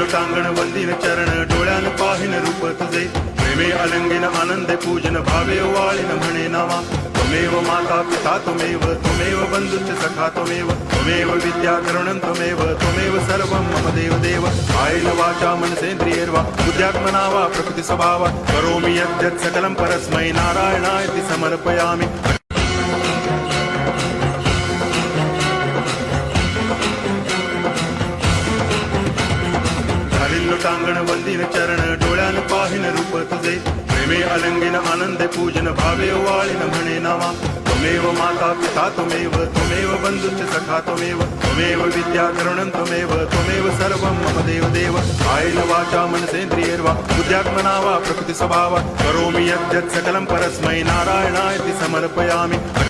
लोटांगण वंदिन चरण डोळ्यान पाहिन रूप तुझे प्रेमे अलंगिन आनंदे पूजन भावे वाळीन म्हणे नावा त्वमेव माता पिता त्वमेव बंधुश्च सखा त्वमेव विद्या करुणं त्वमेव सर्वं मम देव देव कायेन वाचा मनसेन्द्रियैर्वा बुद्ध्यात्मना वा प्रकृति स्वभावात् करोमि यद्यत् सकलं परस्मै नारायणायति समर्पयामि। लोटांगण वंदिन चरण डोळ्यान पाहिन रूप तुझे प्रेमे अलंगिन आनंदे पूजन भावे वाळीन म्हणे नावा त्वमेव माता पिता त्वमेव बंधुश्च सखा त्वमेव विद्या करुणं त्वमेव सर्वं मम देव देव कायेन वाचा मनसेन्द्रियैर्वा बुद्ध्यात्मना वा प्रकृति स्वभावात् करोमि यद्यत् सकलं परस्मै नारायणायति समर्पयामि।